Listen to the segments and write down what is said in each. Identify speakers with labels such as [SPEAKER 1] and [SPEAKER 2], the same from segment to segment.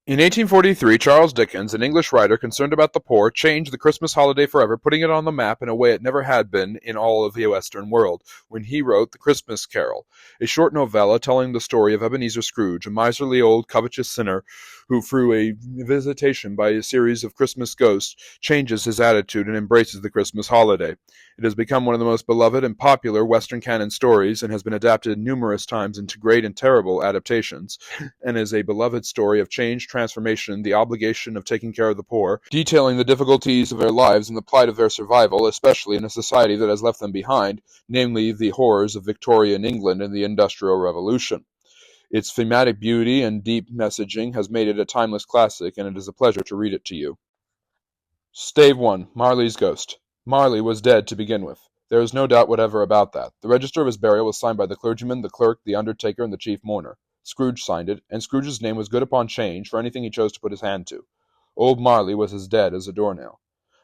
[SPEAKER 1] In 1843, Charles Dickens, an English writer concerned about the poor, changed the Christmas holiday forever, putting it on the map in a way it never had been in all of the Western world, when he wrote The Christmas Carol, a short novella telling the story of Ebenezer Scrooge, a miserly old covetous sinner who, through a visitation by a series of Christmas ghosts, changes his attitude and embraces the Christmas holiday. It has become one of the most beloved and popular Western canon stories and has been adapted numerous times into great and terrible adaptations, and is a beloved story of change, transformation, the obligation of taking care of the poor, detailing the difficulties of their lives and the plight of their survival, especially in a society that has left them behind, namely the horrors of Victorian England and the Industrial Revolution. Its thematic beauty and deep messaging has made it a timeless classic, and it is a pleasure to read it to you. Stave 1. Marley's Ghost. Marley was dead to begin with. There is no doubt whatever about that. The register of his burial was signed by the clergyman, the clerk, the undertaker, and the chief mourner. Scrooge signed it, and Scrooge's name was good upon change for anything he chose to put his hand to. Old Marley was as dead as a doornail.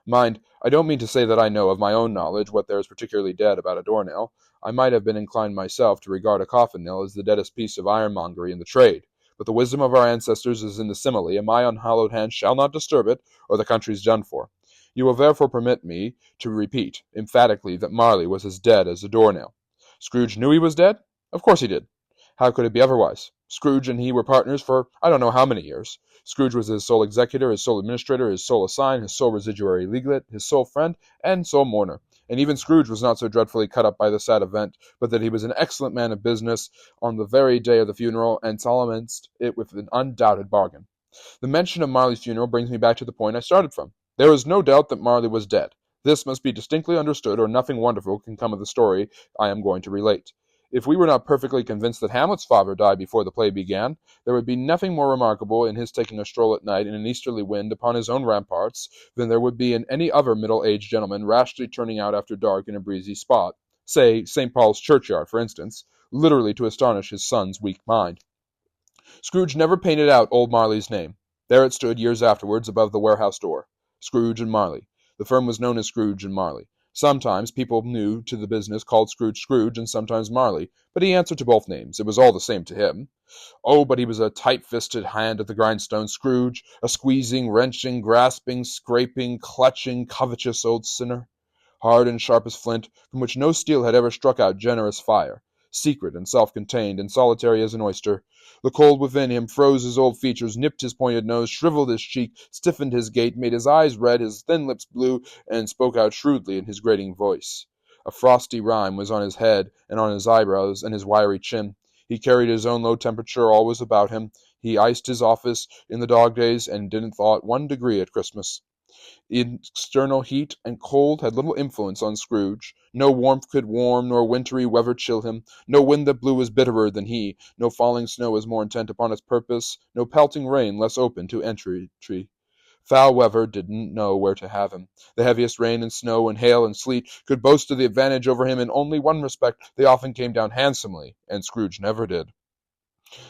[SPEAKER 1] Mind, I don't mean to say that I know of my own knowledge what there is particularly dead about a doornail. I might have been inclined myself to regard a coffin nail as the deadest piece of ironmongery in the trade. But the wisdom of our ancestors is in the simile, and my unhallowed hand shall not disturb it, or the country's done for. You will therefore permit me to repeat emphatically that Marley was as dead as a doornail. Scrooge knew he was dead? Of course he did. How could it be otherwise? Scrooge and he were partners for I don't know how many years. Scrooge was his sole executor, his sole administrator, his sole assign, his sole residuary legate, his sole friend, and sole mourner. And even Scrooge was not so dreadfully cut up by the sad event, but that he was an excellent man of business on the very day of the funeral, and solemnized it with an undoubted bargain. The mention of Marley's funeral brings me back to the point I started from. There is no doubt that Marley was dead. This must be distinctly understood, or nothing wonderful can come of the story I am going to relate. If we were not perfectly convinced that Hamlet's father died before the play began, there would be nothing more remarkable in his taking a stroll at night in an easterly wind upon his own ramparts than there would be in any other middle-aged gentleman rashly turning out after dark in a breezy spot, say St. Paul's churchyard, for instance, literally to astonish his son's weak mind. Scrooge never painted out old Marley's name. There it stood years afterwards above the warehouse door. Scrooge and Marley. The firm was known as Scrooge and Marley. Sometimes people new to the business called Scrooge Scrooge, and sometimes Marley, but he answered to both names. It was all the same to him. Oh, but he was a tight-fisted hand at the grindstone, Scrooge, a squeezing, wrenching, grasping, scraping, clutching, covetous old sinner, hard and sharp as flint, from which no steel had ever struck out generous fire, secret and self-contained, and solitary as an oyster. The cold within him froze his old features, nipped his pointed nose, shriveled his cheek, stiffened his gait, made his eyes red, his thin lips blue, and spoke out shrewdly in his grating voice. A frosty rime was on his head, and on his eyebrows, and his wiry chin. He carried his own low temperature always about him. He iced his office in the dog days, and didn't thaw it 1 degree at Christmas. External heat and cold had little influence on Scrooge. No warmth could warm, nor wintry weather chill him. No wind that blew was bitterer than he. No falling snow was more intent upon its purpose. No pelting rain less open to entry. Foul weather didn't know where to have him. The heaviest rain and snow and hail and sleet could boast of the advantage over him in only one respect: they often came down handsomely, and Scrooge never did.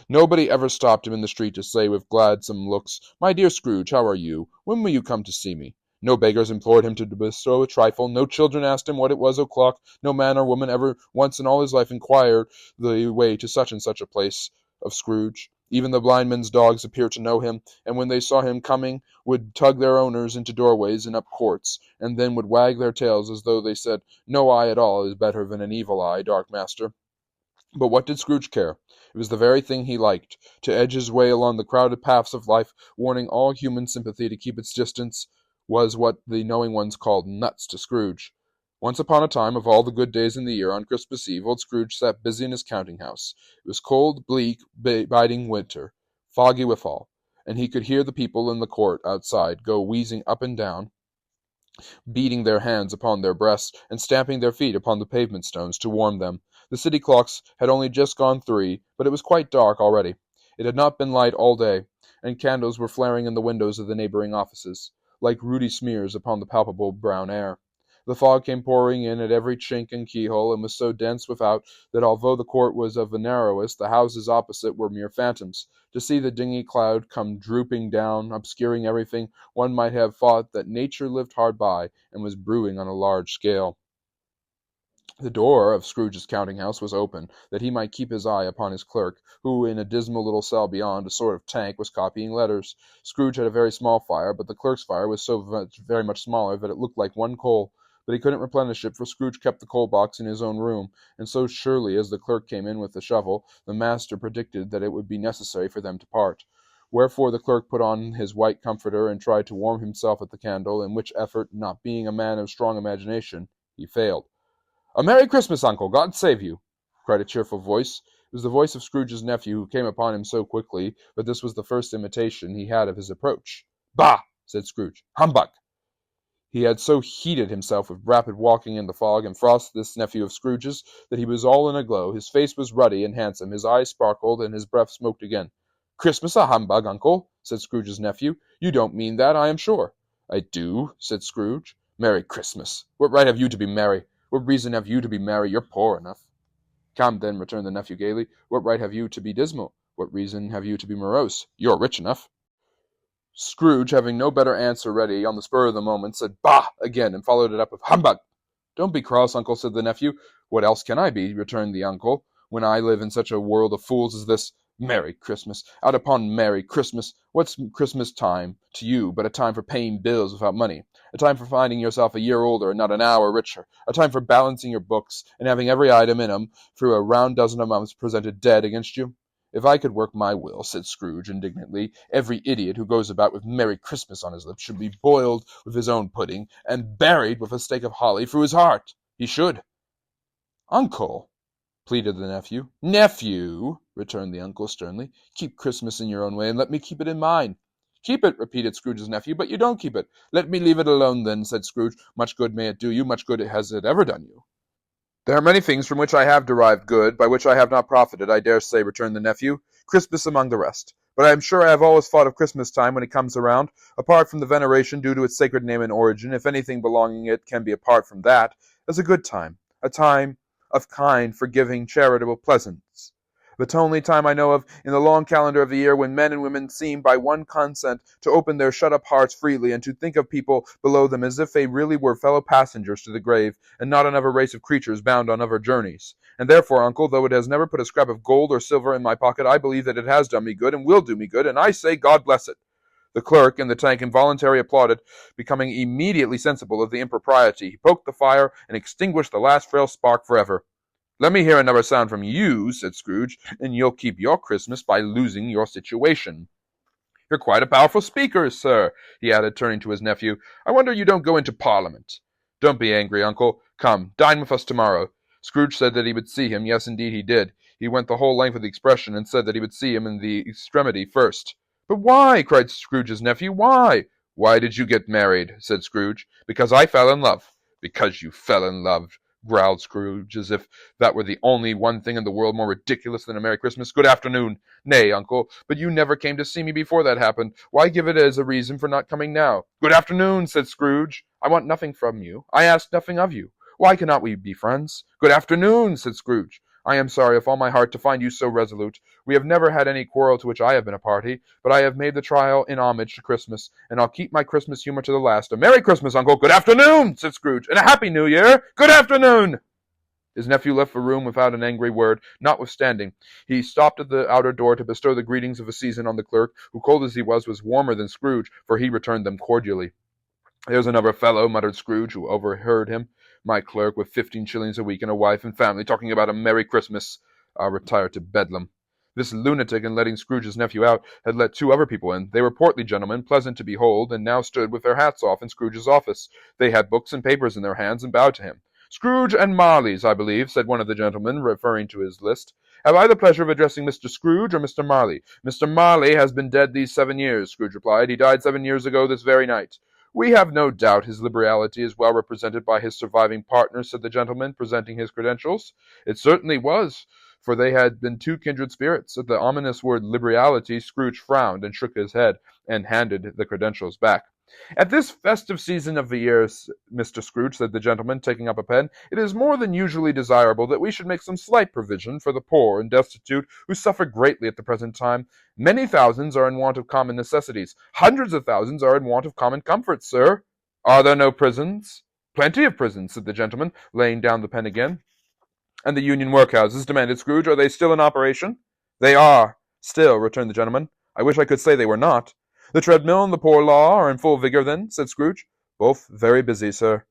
[SPEAKER 1] Nobody ever stopped him in the street to say with gladsome looks, "My dear Scrooge, how are you? When will you come to see me?" No beggars implored him to bestow a trifle, no children asked him what it was o'clock, no man or woman ever once in all his life inquired the way to such and such a place of Scrooge. Even the blind men's dogs appeared to know him, and when they saw him coming, would tug their owners into doorways and up courts, and then would wag their tails as though they said, "No eye at all is better than an evil eye, dark master." But what did Scrooge care? It was the very thing he liked, to edge his way along the crowded paths of life, warning all human sympathy to keep its distance, was what the knowing ones called nuts to Scrooge. Once upon a time, of all the good days in the year, on Christmas Eve, old Scrooge sat busy in his counting-house. It was cold, bleak, biting winter, foggy withal, and he could hear the people in the court outside go wheezing up and down, beating their hands upon their breasts, and stamping their feet upon the pavement stones to warm them. The city clocks had only just gone 3, but it was quite dark already. It had not been light all day, and candles were flaring in the windows of the neighboring offices, like ruddy smears upon the palpable brown air. The fog came pouring in at every chink and keyhole, and was so dense without that although the court was of the narrowest, the houses opposite were mere phantoms. To see the dingy cloud come drooping down, obscuring everything, one might have thought that nature lived hard by, and was brewing on a large scale. The door of Scrooge's counting-house was open, that he might keep his eye upon his clerk, who, in a dismal little cell beyond, a sort of tank, was copying letters. Scrooge had a very small fire, but the clerk's fire was very much smaller that it looked like one coal. But he couldn't replenish it, for Scrooge kept the coal-box in his own room, and so surely as the clerk came in with the shovel, the master predicted that it would be necessary for them to part. Wherefore the clerk put on his white comforter and tried to warm himself at the candle, in which effort, not being a man of strong imagination, he failed. "A Merry Christmas, Uncle! God save you!" cried a cheerful voice. It was the voice of Scrooge's nephew, who came upon him so quickly, but this was the first imitation he had of his approach. "Bah!" said Scrooge. "Humbug!" He had so heated himself with rapid walking in the fog and frost, this nephew of Scrooge's, that he was all in a glow. His face was ruddy and handsome, his eyes sparkled, and his breath smoked again. "Christmas a humbug, Uncle!" said Scrooge's nephew. "You don't mean that, I am sure." "I do," said Scrooge. "Merry Christmas! What right have you to be merry? What reason have you to be merry? You're poor enough." "Come, then," returned the nephew gaily, "what right have you to be dismal? What reason have you to be morose? You're rich enough." Scrooge, having no better answer ready, on the spur of the moment, said "Bah!" again, and followed it up with "Humbug!" "Don't be cross, Uncle," said the nephew. "What else can I be," returned the uncle, "when I live in such a world of fools as this? Merry Christmas! Out upon Merry Christmas! What's Christmas time to you but a time for paying bills without money, a time for finding yourself a year older and not an hour richer, a time for balancing your books and having every item in 'em through a round dozen of months presented dead against you? If I could work my will," said Scrooge indignantly, "every idiot who goes about with Merry Christmas on his lips should be boiled with his own pudding and buried with a stake of holly through his heart. He should." "Uncle!" pleaded the nephew. "Nephew!" returned the uncle sternly. "Keep Christmas in your own way, and let me keep it in mine." "Keep it," repeated Scrooge's nephew, "but you don't keep it." "Let me leave it alone, then," said Scrooge. "Much good may it do you, much good has it ever done you." "There are many things from which I have derived good, by which I have not profited, I dare say," returned the nephew, "Christmas among the rest. But I am sure I have always thought of Christmas time, when it comes around, apart from the veneration due to its sacred name and origin, if anything belonging it can be apart from that, as a good time, a time of kind, forgiving, charitable pleasance. The only time I know of in the long calendar of the year when men and women seem by one consent to open their shut-up hearts freely and to think of people below them as if they really were fellow passengers to the grave, and not another race of creatures bound on other journeys. And therefore, uncle, though it has never put a scrap of gold or silver in my pocket, I believe that it has done me good and will do me good, and I say God bless it." The clerk in the tank involuntarily applauded, becoming immediately sensible of the impropriety. He poked the fire and extinguished the last frail spark forever. "Let me hear another sound from you," said Scrooge, "and you'll keep your Christmas by losing your situation. You're quite a powerful speaker, sir," he added, turning to his nephew. "I wonder you don't go into Parliament." "Don't be angry, uncle. Come, dine with us tomorrow." Scrooge said that he would see him. Yes, indeed, he did. He went the whole length of the expression, and said that he would see him in the extremity first. "But why?" cried Scrooge's nephew. "Why?" "Why did you get married?" said Scrooge. "Because I fell in love." "Because you fell in love," growled Scrooge, as if that were the only one thing in the world more ridiculous than a Merry Christmas. "Good afternoon." "Nay, uncle, but you never came to see me before that happened. Why give it as a reason for not coming now?" "Good afternoon," said Scrooge. "I want nothing from you. I ask nothing of you. Why cannot we be friends?" "Good afternoon," said Scrooge. "I am sorry with all my heart to find you so resolute. We have never had any quarrel to which I have been a party, but I have made the trial in homage to Christmas, and I'll keep my Christmas humor to the last. A Merry Christmas, uncle." "Good afternoon," said Scrooge, "and a Happy New Year." "Good afternoon." His nephew left the room without an angry word. Notwithstanding, he stopped at the outer door to bestow the greetings of the season on the clerk, who, cold as he was warmer than Scrooge, for he returned them cordially. "There's another fellow," muttered Scrooge, who overheard him. "My clerk, with 15 shillings a week and a wife and family, talking about a Merry Christmas. I'll retire to Bedlam." This lunatic, in letting Scrooge's nephew out, had let two other people in. They were portly gentlemen, pleasant to behold, and now stood with their hats off in Scrooge's office. They had books and papers in their hands, and bowed to him. "Scrooge and Marley's, I believe," said one of the gentlemen, referring to his list. "Have I the pleasure of addressing Mr. Scrooge or Mr. Marley?" "Mr. Marley has been dead these 7 years," Scrooge replied. "He died 7 years ago this very night." "We have no doubt his liberality is well represented by his surviving partner," said the gentleman, presenting his credentials. It certainly was, for they had been two kindred spirits. At the ominous word liberality, Scrooge frowned and shook his head, and handed the credentials back. "At this festive season of the year, Mr. Scrooge," said the gentleman, taking up a pen, "it is more than usually desirable that we should make some slight provision for the poor and destitute, who suffer greatly at the present time. Many thousands are in want of common necessities. Hundreds of thousands are in want of common comforts, sir." "Are there no prisons?" Plenty of prisons, said the gentleman, laying down the pen again. And the union workhouses, demanded Scrooge, are they still in operation? They are, still, returned the gentleman. I wish I could say they were not. The treadmill and the poor law are in full vigor, then, said Scrooge. Both very busy, sir.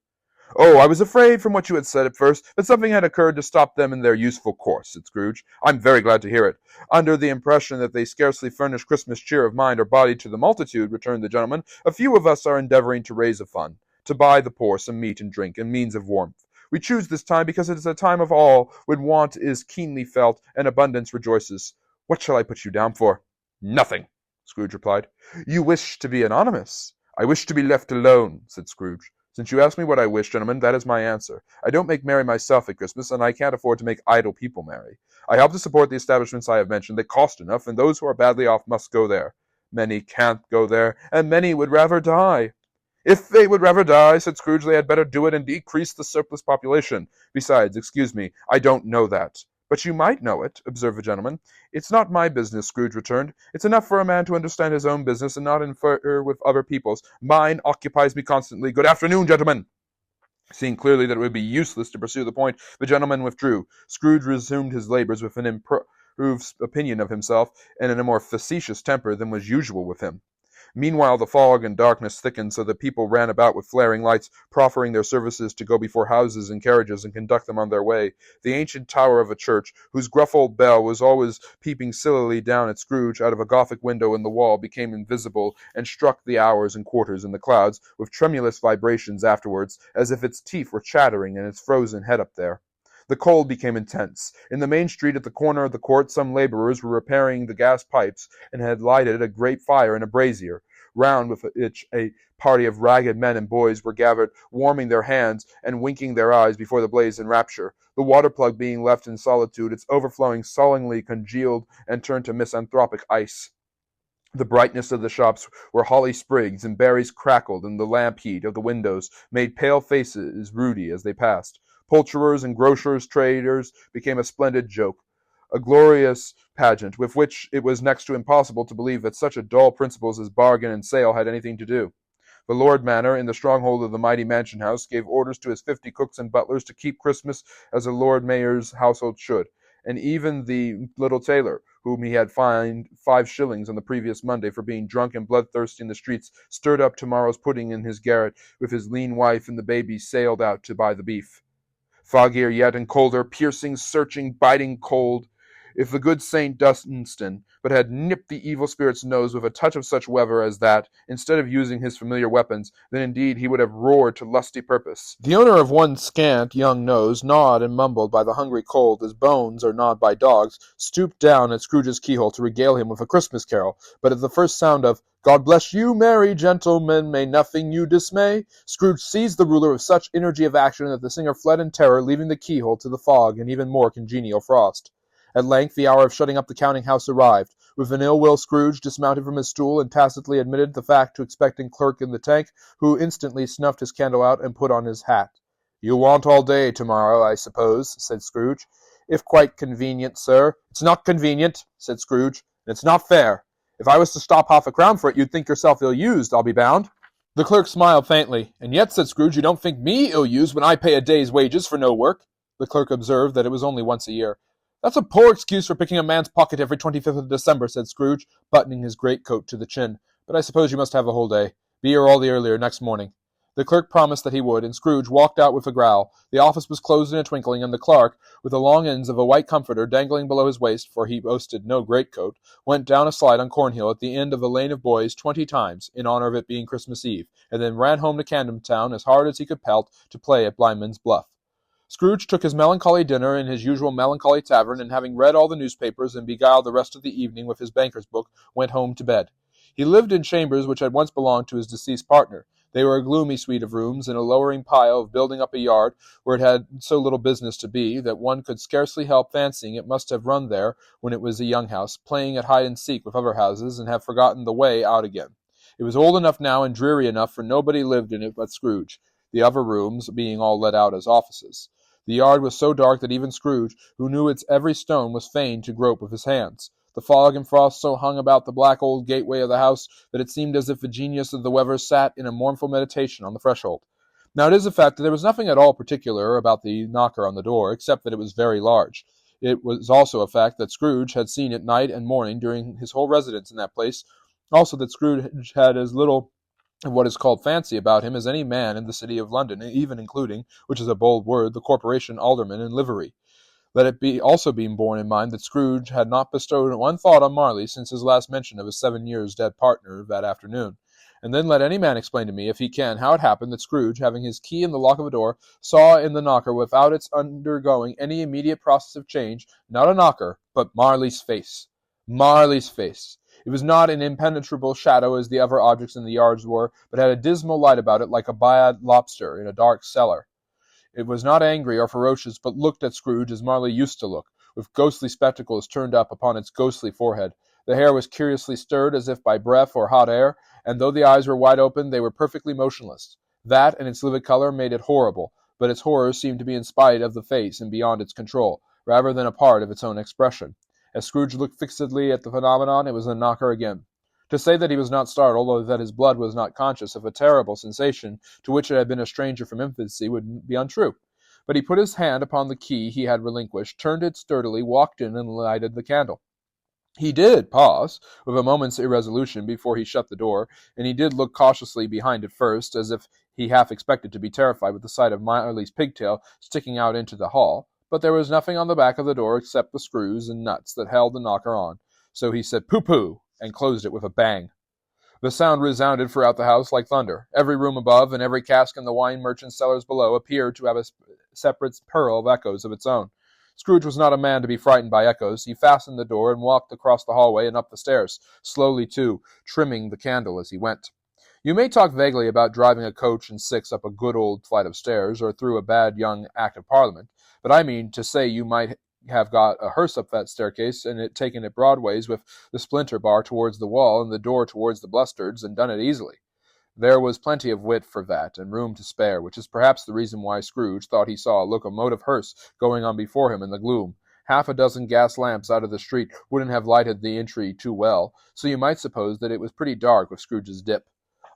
[SPEAKER 1] Oh, I was afraid from what you had said at first that something had occurred to stop them in their useful course, said Scrooge. I'm very glad to hear it. Under the impression that they scarcely furnish Christmas cheer of mind or body to the multitude, returned the gentleman, a few of us are endeavoring to raise a fund, to buy the poor some meat and drink and means of warmth. We choose this time because it is a time of all when want is keenly felt and abundance rejoices. What shall I put you down for? Nothing, Scrooge replied. You wish to be anonymous. I wish to be left alone, said Scrooge. Since you ask me what I wish, gentlemen, that is my answer. I don't make merry myself at Christmas, and I can't afford to make idle people merry. I help to support the establishments I have mentioned. They cost enough, and those who are badly off must go there. Many can't go there, and many would rather die. If they would rather die, said Scrooge, they had better do it and decrease the surplus population. Besides, excuse me, I don't know that. But you might know it, observed the gentleman. It's not my business, Scrooge returned. It's enough for a man to understand his own business and not infer with other people's. Mine occupies me constantly. Good afternoon, gentlemen. Seeing clearly that it would be useless to pursue the point, the gentleman withdrew. Scrooge resumed his labors with an improved opinion of himself and in a more facetious temper than was usual with him. Meanwhile the fog and darkness thickened, so that people ran about with flaring lights, proffering their services to go before houses and carriages and conduct them on their way. The ancient tower of a church, whose gruff old bell was always peeping sillily down at Scrooge out of a Gothic window in the wall, became invisible, and struck the hours and quarters in the clouds, with tremulous vibrations afterwards, as if its teeth were chattering in its frozen head up there. The cold became intense. In the main street at the corner of the court some laborers were repairing the gas pipes and had lighted a great fire in a brazier, round which a party of ragged men and boys were gathered, warming their hands and winking their eyes before the blaze in rapture. The water-plug being left in solitude, its overflowing sullenly congealed and turned to misanthropic ice. The brightness of the shops where holly sprigs and berries crackled, and the lamp heat of the windows made pale faces ruddy as they passed. Poulterers and grocers' traders became a splendid joke, a glorious pageant, with which it was next to impossible to believe that such a dull principles as bargain and sale had anything to do. The Lord Manor, in the stronghold of the mighty mansion house, gave orders to his 50 cooks and butlers to keep Christmas as a Lord Mayor's household should, and even the little tailor, whom he had fined 5 shillings on the previous Monday for being drunk and bloodthirsty in the streets, stirred up tomorrow's pudding in his garret, with his lean wife and the baby sailed out to buy the beef. Foggier yet and colder, piercing, searching, biting cold. If the good Saint Dunstan but had nipped the evil spirit's nose with a touch of such weather as that, instead of using his familiar weapons, then indeed he would have roared to lusty purpose. The owner of one scant young nose, gnawed and mumbled by the hungry cold as bones are gnawed by dogs, stooped down at Scrooge's keyhole to regale him with a Christmas carol, but at the first sound of "God bless you, merry gentlemen, may nothing you dismay," Scrooge seized the ruler with such energy of action that the singer fled in terror, leaving the keyhole to the fog and even more congenial frost. At length the hour of shutting up the counting-house arrived. With an ill-will Scrooge dismounted from his stool and tacitly admitted the fact to expecting clerk in the tank, who instantly snuffed his candle out and put on his hat. "You want all day tomorrow, I suppose," said Scrooge. "If quite convenient, sir." "It's not convenient," said Scrooge, "and it's not fair. If I was to stop half-a-crown for it, you'd think yourself ill-used, I'll be bound." The clerk smiled faintly. "And yet," said Scrooge, "you don't think me ill-used when I pay a day's wages for no work." The clerk observed that it was only once a year. "That's a poor excuse for picking a man's pocket every 25th of December," said Scrooge, buttoning his greatcoat to the chin. "But I suppose you must have a whole day. Be here all the earlier next morning." The clerk promised that he would, and Scrooge walked out with a growl. The office was closed in a twinkling, and the clerk, with the long ends of a white comforter dangling below his waist, for he boasted no greatcoat, went down a slide on Cornhill at the end of a lane of boys 20 times, in honor of it being Christmas Eve, and then ran home to Camden Town as hard as he could pelt to play at Blindman's Bluff. Scrooge took his melancholy dinner in his usual melancholy tavern, and having read all the newspapers and beguiled the rest of the evening with his banker's book, went home to bed. He lived in chambers which had once belonged to his deceased partner. They were a gloomy suite of rooms, in a lowering pile of building up a yard where it had so little business to be that one could scarcely help fancying it must have run there when it was a young house, playing at hide-and-seek with other houses, and have forgotten the way out again. It was old enough now and dreary enough, for nobody lived in it but Scrooge, the other rooms being all let out as offices. The yard was so dark that even Scrooge, who knew its every stone, was fain to grope with his hands. The fog and frost so hung about the black old gateway of the house that it seemed as if the genius of the weather sat in a mournful meditation on the threshold. Now, it is a fact that there was nothing at all particular about the knocker on the door, except that it was very large. It was also a fact that Scrooge had seen it night and morning during his whole residence in that place, also that Scrooge had as little of what is called fancy about him as any man in the city of London, even including, which is a bold word, the corporation alderman in livery. Let it be also be borne in mind that Scrooge had not bestowed one thought on Marley since his last mention of his 7 years dead partner that afternoon. And then let any man explain to me, if he can, how it happened that Scrooge, having his key in the lock of a door, saw in the knocker, without its undergoing any immediate process of change, not a knocker, but Marley's face. Marley's face. It was not an impenetrable shadow as the other objects in the yards were, but had a dismal light about it like a bad lobster in a dark cellar. It was not angry or ferocious, but looked at Scrooge as Marley used to look, with ghostly spectacles turned up upon its ghostly forehead. The hair was curiously stirred as if by breath or hot air, and though the eyes were wide open, they were perfectly motionless. That and its livid color made it horrible, but its horror seemed to be in spite of the face and beyond its control, rather than a part of its own expression. As Scrooge looked fixedly at the phenomenon, it was the knocker again. To say that he was not startled, or that his blood was not conscious of a terrible sensation to which it had been a stranger from infancy, would be untrue. But he put his hand upon the key he had relinquished, turned it sturdily, walked in, and lighted the candle. He did pause, with a moment's irresolution, before he shut the door, and he did look cautiously behind it first, as if he half expected to be terrified with the sight of Marley's pigtail sticking out into the hall. But there was nothing on the back of the door except the screws and nuts that held the knocker on. So he said, "Pooh-pooh," and closed it with a bang. The sound resounded throughout the house like thunder. Every room above and every cask in the wine merchant's cellars below appeared to have a separate pearl of echoes of its own. Scrooge was not a man to be frightened by echoes. He fastened the door and walked across the hallway and up the stairs, slowly too, trimming the candle as he went. You may talk vaguely about driving a coach and six up a good old flight of stairs, or through a bad young Act of Parliament, but I mean to say you might have got a hearse up that staircase, and it taken it broadways with the splinter bar towards the wall and the door towards the blustards, and done it easily. There was plenty of wit for that, and room to spare, which is perhaps the reason why Scrooge thought he saw a locomotive hearse going on before him in the gloom. Half a dozen gas lamps out of the street wouldn't have lighted the entry too well, so you might suppose that it was pretty dark with Scrooge's dip.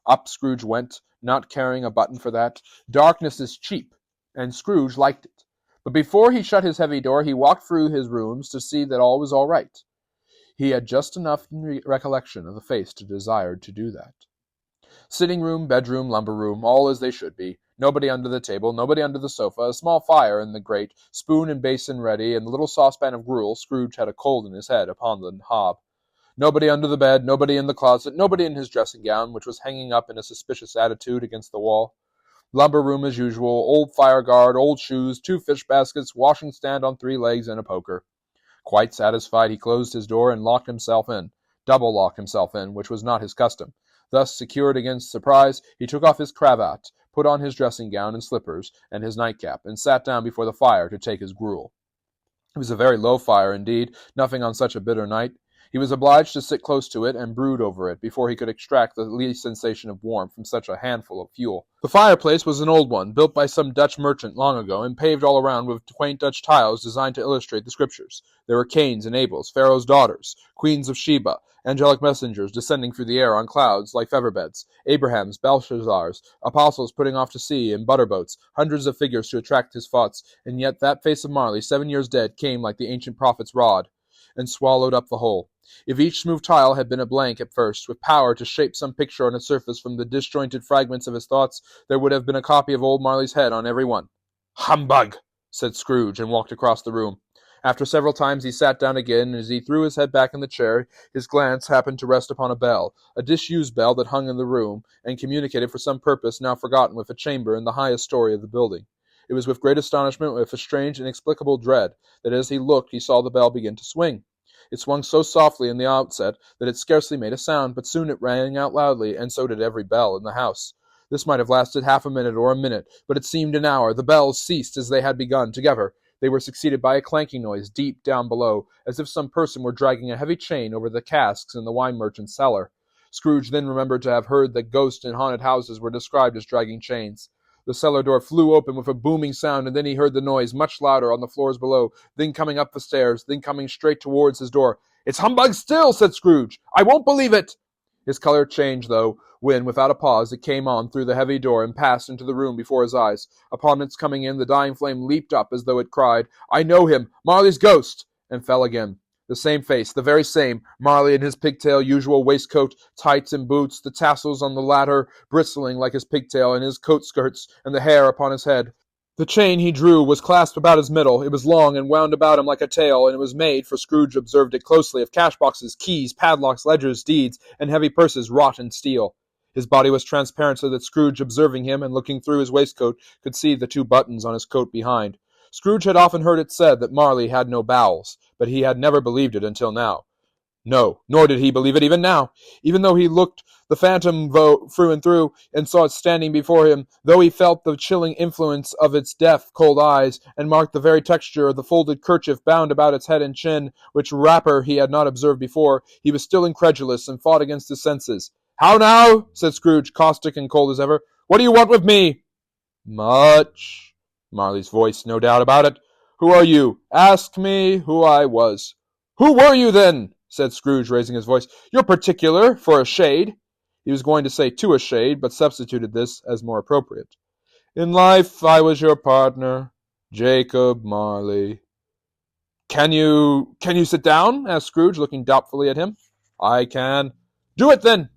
[SPEAKER 1] Up Scrooge went, not caring a button for that. Darkness is cheap, and Scrooge liked it. But before he shut his heavy door, he walked through his rooms to see that all was all right. He had just enough recollection of the face to desire to do that. Sitting room, bedroom, lumber room, all as they should be. Nobody under the table, nobody under the sofa, a small fire in the grate, spoon and basin ready, and the little saucepan of gruel. Scrooge had a cold in his head upon the hob. Nobody under the bed, nobody in the closet, nobody in his dressing gown, which was hanging up in a suspicious attitude against the wall. Lumber room as usual, old fire guard, old shoes, 2 fish baskets, washing stand on 3 legs, and a poker. Quite satisfied, he closed his door and locked himself in. Double locked himself in, which was not his custom. Thus secured against surprise, he took off his cravat, put on his dressing gown and slippers, and his nightcap, and sat down before the fire to take his gruel. It was a very low fire indeed, nothing on such a bitter night. He was obliged to sit close to it and brood over it before he could extract the least sensation of warmth from such a handful of fuel. The fireplace was an old one, built by some Dutch merchant long ago, and paved all around with quaint Dutch tiles designed to illustrate the Scriptures. There were Cains and Abels, Pharaoh's daughters, queens of Sheba, angelic messengers descending through the air on clouds like feather-beds, Abrahams, Belshazzars, apostles putting off to sea in butter-boats, hundreds of figures to attract his thoughts, and yet that face of Marley, 7 years dead, came like the ancient prophet's rod, and swallowed up the whole. If each smooth tile had been a blank at first, with power to shape some picture on its surface from the disjointed fragments of his thoughts, there would have been a copy of old Marley's head on every one. "Humbug!" said Scrooge, and walked across the room. After several times he sat down again, and as he threw his head back in the chair, his glance happened to rest upon a bell, a disused bell that hung in the room, and communicated for some purpose now forgotten with a chamber in the highest story of the building. It was with great astonishment, with a strange, inexplicable dread, that as he looked he saw the bell begin to swing. It swung so softly in the outset that it scarcely made a sound, but soon it rang out loudly, and so did every bell in the house. This might have lasted half a minute or a minute, but it seemed an hour. The bells ceased as they had begun, together. They were succeeded by a clanking noise deep down below, as if some person were dragging a heavy chain over the casks in the wine merchant's cellar. Scrooge then remembered to have heard that ghosts in haunted houses were described as dragging chains. The cellar door flew open with a booming sound, and then he heard the noise, much louder, on the floors below, then coming up the stairs, then coming straight towards his door. "It's humbug still," said Scrooge. "I won't believe it." His colour changed, though, when, without a pause, it came on through the heavy door and passed into the room before his eyes. Upon its coming in, the dying flame leaped up as though it cried, "I know him! Marley's ghost!" and fell again. The same face, the very same, Marley in his pigtail usual waistcoat, tights and boots, the tassels on the latter bristling like his pigtail, and his coat skirts, and the hair upon his head. The chain he drew was clasped about his middle. It was long and wound about him like a tail, and it was made, for Scrooge observed it closely, of cash-boxes, keys, padlocks, ledgers, deeds, and heavy purses wrought in steel. His body was transparent, so that Scrooge, observing him and looking through his waistcoat, could see the 2 buttons on his coat behind. Scrooge had often heard it said that Marley had no bowels, but he had never believed it until now. No, nor did he believe it even now. Even though he looked the phantom through and through, and saw it standing before him, though he felt the chilling influence of its deaf, cold eyes, and marked the very texture of the folded kerchief bound about its head and chin, which wrapper he had not observed before, he was still incredulous, and fought against his senses. "How now?" said Scrooge, caustic and cold as ever. "What do you want with me?" "Much." Marley's voice, no doubt about it. "Who are you? Ask me who I was." "Who were you, then?" said Scrooge, raising his voice. "You're particular, for a shade." He was going to say "to a shade," but substituted this as more appropriate. "In life I was your partner, Jacob Marley." Can you sit down?" asked Scrooge, looking doubtfully at him. "I can." "Do it, then."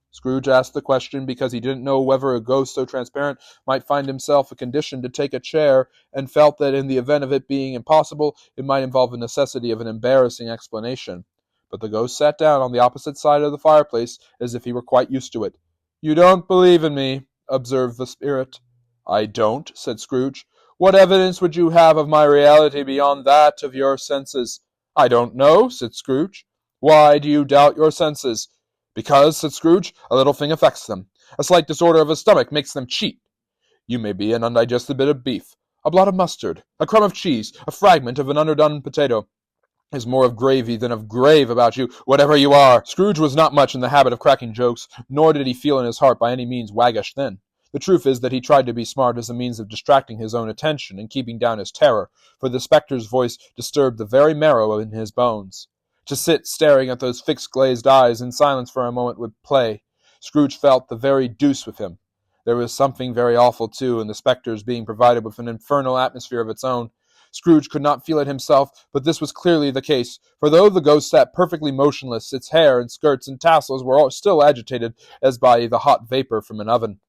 [SPEAKER 1] Scrooge asked the question because he didn't know whether a ghost so transparent might find himself a condition to take a chair, and felt that in the event of it being impossible, it might involve the necessity of an embarrassing explanation. But the ghost sat down on the opposite side of the fireplace, as if he were quite used to it. "You don't believe in me," observed the spirit. "I don't," said Scrooge. "What evidence would you have of my reality beyond that of your senses?" "I don't know," said Scrooge. "Why do you doubt your senses?" "Because," said Scrooge, "a little thing affects them. A slight disorder of the stomach makes them cheat. You may be an undigested bit of beef. A blot of mustard, a crumb of cheese, a fragment of an underdone potato. There's more of gravy than of grave about you, whatever you are." Scrooge was not much in the habit of cracking jokes, nor did he feel in his heart by any means waggish then. The truth is that he tried to be smart as a means of distracting his own attention and keeping down his terror, for the spectre's voice disturbed the very marrow in his bones. To sit staring at those fixed glazed eyes in silence for a moment would play. Scrooge felt the very deuce with him. There was something very awful, too, in the spectre's being provided with an infernal atmosphere of its own. Scrooge could not feel it himself, but this was clearly the case, for though the ghost sat perfectly motionless, its hair and skirts and tassels were still agitated as by the hot vapor from an oven.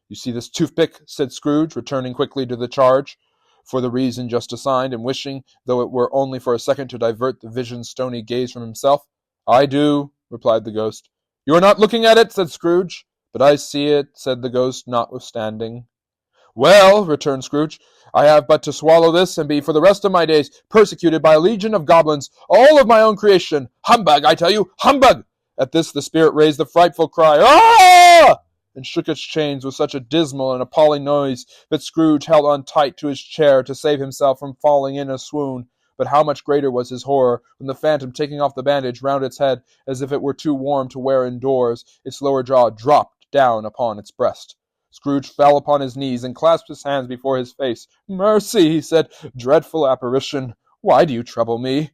[SPEAKER 1] "You see this toothpick?" said Scrooge, returning quickly to the charge, for the reason just assigned, and wishing, though it were only for a second, to divert the vision's stony gaze from himself. "I do," replied the ghost. "You are not looking at it," said Scrooge. "But I see it," said the ghost, notwithstanding. "Well," returned Scrooge, "I have but to swallow this, and be for the rest of my days persecuted by a legion of goblins, all of my own creation. Humbug, I tell you, humbug!" At this the spirit raised a frightful cry, "Ah!" and shook its chains with such a dismal and appalling noise that Scrooge held on tight to his chair to save himself from falling in a swoon. But how much greater was his horror when the phantom, taking off the bandage round its head as if it were too warm to wear indoors, its lower jaw dropped down upon its breast. Scrooge fell upon his knees and clasped his hands before his face. "Mercy," he said, "dreadful apparition, why do you trouble me?"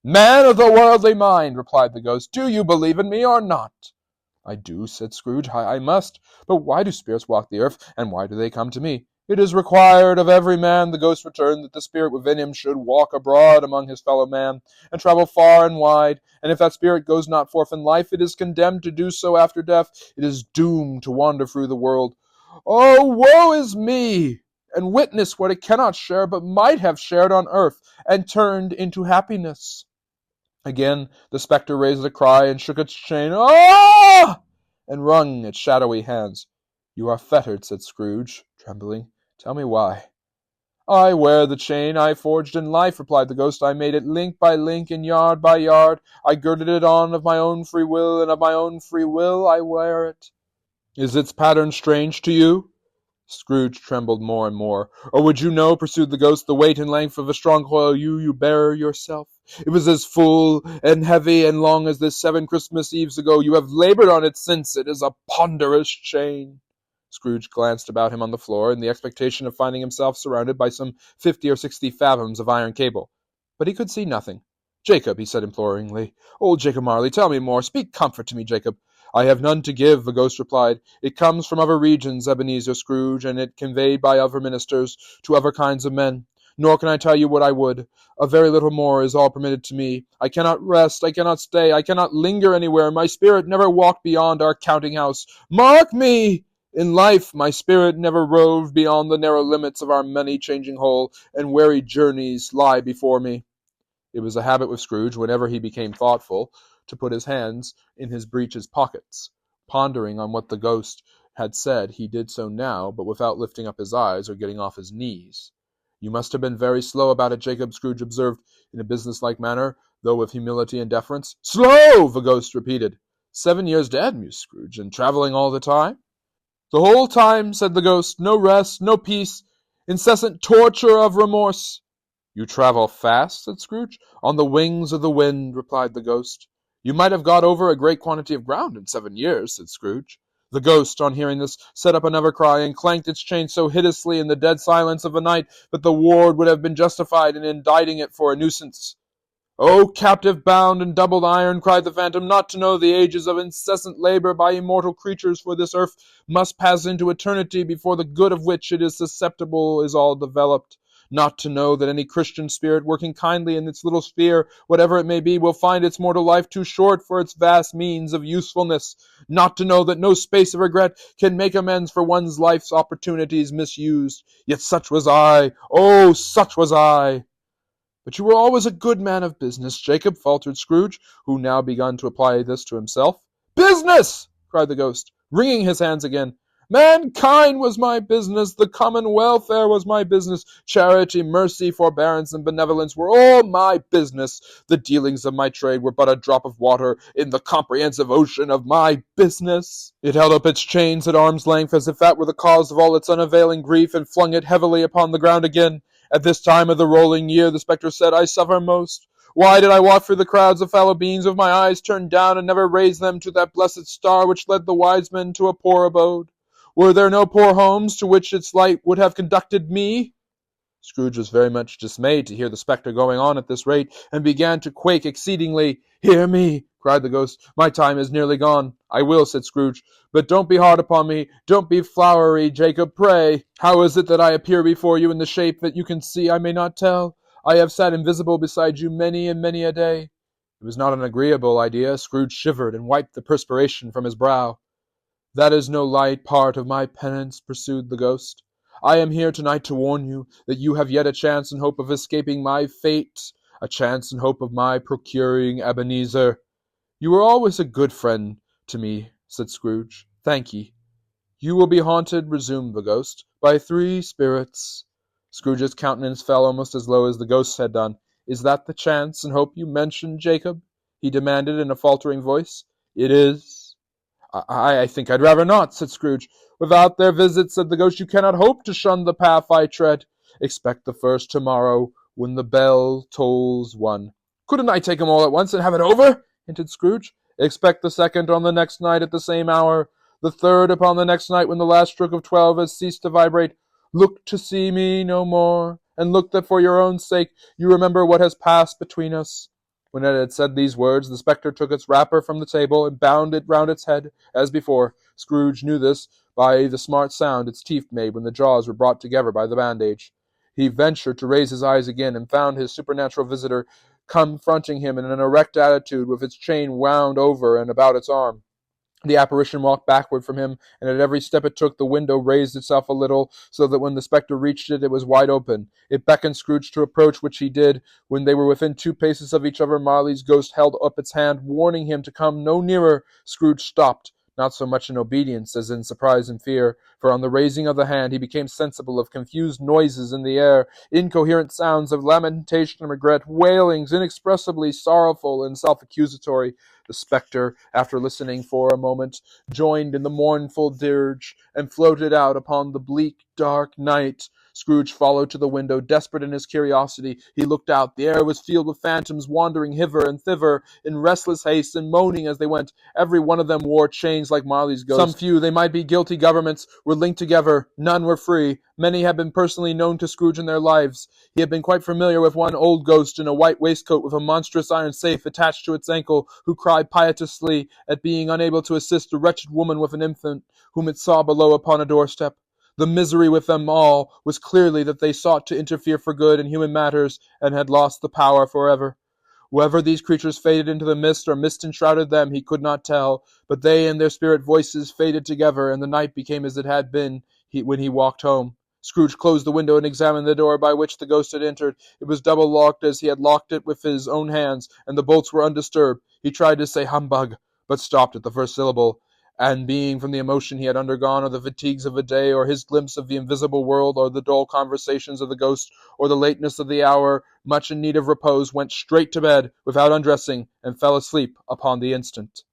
[SPEAKER 1] "Man of the worldly mind," replied the ghost, "do you believe in me or not?" "I do," said Scrooge. I must. But why do spirits walk the earth, and why do they come to me?" "It is required of every man," the ghost returned, "that the spirit within him should walk abroad among his fellow man, and travel far and wide, and if that spirit goes not forth in life, it is condemned to do so after death. It is doomed to wander through the world. Oh, woe is me! And witness what it cannot share, but might have shared on earth, and turned into happiness." Again the spectre raised a cry, and shook its chain, "Ah!" and wrung its shadowy hands. "You are fettered," said Scrooge, trembling. "Tell me why." "I wear the chain I forged in life," replied the ghost. "I made it link by link and yard by yard. I girded it on of my own free will, and of my own free will I wear it." "Is its pattern strange to you?" Scrooge trembled more and more. "Or would you know," pursued the ghost, "the weight and length of a strong coil you bear yourself? It was as full and heavy and long as this 7 Christmas Eves ago. You have labored on it since. It is a ponderous chain." Scrooge glanced about him on the floor, in the expectation of finding himself surrounded by some 50 or 60 fathoms of iron cable. But he could see nothing. "Jacob," he said imploringly, "old Jacob Marley, tell me more. Speak comfort to me, Jacob. "I have none to give," the ghost replied. "It comes from other regions, Ebenezer Scrooge, and it conveyed by other ministers to other kinds of men. Nor can I tell you what I would. A very little more is all permitted to me. I cannot rest, I cannot stay, I cannot linger anywhere. My spirit never walked beyond our counting-house. Mark me! In life, my spirit never roved beyond the narrow limits of our many-changing whole, and weary journeys lie before me." It was a habit with Scrooge, whenever he became thoughtful, to put his hands in his breeches pockets. Pondering on what the ghost had said, he did so now, but without lifting up his eyes or getting off his knees. "You must have been very slow about it, Jacob," Scrooge observed, in a business-like manner, though with humility and deference. "Slow!" the ghost repeated. "7 years dead," mused Scrooge, "and travelling all the time?" "The whole time," said the ghost. "No rest, no peace, incessant torture of remorse." "You travel fast?" said Scrooge. "On the wings of the wind," replied the ghost. "You might have got over a great quantity of ground in 7 years," said Scrooge. The ghost, on hearing this, set up another cry, and clanked its chain so hideously in the dead silence of the night that the ward would have been justified in indicting it for a nuisance. "O captive bound in doubled iron," cried the phantom, "not to know the ages of incessant labor by immortal creatures for this earth must pass into eternity before the good of which it is susceptible is all developed. Not to know that any Christian spirit working kindly in its little sphere, whatever it may be, will find its mortal life too short for its vast means of usefulness. Not to know that no space of regret can make amends for one's life's opportunities misused. Yet such was I, oh, such was I!" "But you were always a good man of business, Jacob," faltered Scrooge, who now begun to apply this to himself. "Business!" cried the ghost, wringing his hands again. "Mankind was my business. The common welfare was my business. Charity, mercy, forbearance, and benevolence were all my business. The dealings of my trade were but a drop of water in the comprehensive ocean of my business." It held up its chains at arm's length, as if that were the cause of all its unavailing grief, and flung it heavily upon the ground again. "At this time of the rolling year," the spectre said, "I suffer most. Why did I walk through the crowds of fallow beans with my eyes turned down, and never raise them to that blessed star which led the wise men to a poor abode? Were there no poor homes to which its light would have conducted me?" Scrooge was very much dismayed to hear the spectre going on at this rate, and began to quake exceedingly. "Hear me!" cried the ghost. "My time is nearly gone." "I will," said Scrooge. "But don't be hard upon me. Don't be flowery, Jacob, pray. How is it that I appear before you in the shape that you can see I may not tell? I have sat invisible beside you many and many a day." It was not an agreeable idea. Scrooge shivered and wiped the perspiration from his brow. "That is no light part of my penance," pursued the ghost. "I am here tonight to warn you that you have yet a chance and hope of escaping my fate, a chance and hope of my procuring Ebenezer." "You were always a good friend to me," said Scrooge. "Thank ye." "You will be haunted," resumed the ghost, "by 3 spirits." Scrooge's countenance fell almost as low as the ghost's had done. "Is that the chance and hope you mentioned, Jacob?" he demanded in a faltering voice. "It is." I think I'd rather not," said Scrooge. "Without their visit," said the ghost, "you cannot hope to shun the path I tread. Expect the first tomorrow, when the bell tolls 1. "Couldn't I take 'em all at once, and have it over?" hinted Scrooge. "Expect the second on the next night at the same hour. The third upon the next night, when the last stroke of 12 has ceased to vibrate. Look to see me no more, and look that for your own sake you remember what has passed between us." When it had said these words, the spectre took its wrapper from the table and bound it round its head, as before. Scrooge knew this by the smart sound its teeth made when the jaws were brought together by the bandage. He ventured to raise his eyes again, and found his supernatural visitor confronting him in an erect attitude, with its chain wound over and about its arm. The apparition walked backward from him, and at every step it took, the window raised itself a little, so that when the spectre reached it, it was wide open. It beckoned Scrooge to approach, which he did. When they were within 2 paces of each other, Marley's ghost held up its hand, warning him to come no nearer. Scrooge stopped, not so much in obedience as in surprise and fear, for on the raising of the hand he became sensible of confused noises in the air, incoherent sounds of lamentation and regret, wailings inexpressibly sorrowful and self-accusatory. The spectre, after listening for a moment, joined in the mournful dirge, and floated out upon the bleak, dark night. Scrooge followed to the window, desperate in his curiosity. He looked out. The air was filled with phantoms wandering hither and thither in restless haste and moaning as they went. Every one of them wore chains like Marley's ghost. Some few, they might be guilty governments, were linked together. None were free. Many had been personally known to Scrooge in their lives. He had been quite familiar with one old ghost in a white waistcoat with a monstrous iron safe attached to its ankle, who cried piteously at being unable to assist a wretched woman with an infant, whom it saw below upon a doorstep. The misery with them all was clearly that they sought to interfere for good in human matters, and had lost the power forever. Whether these creatures faded into the mist or mist enshrouded them, he could not tell, but they and their spirit voices faded together, and the night became as it had been when he walked home. Scrooge closed the window and examined the door by which the ghost had entered. It was double locked as he had locked it with his own hands, and the bolts were undisturbed. He tried to say humbug, but stopped at the first syllable. And being from the emotion he had undergone, or the fatigues of a day, or his glimpse of the invisible world, or the dull conversations of the ghost, or the lateness of the hour, much in need of repose, went straight to bed without undressing, and fell asleep upon the instant.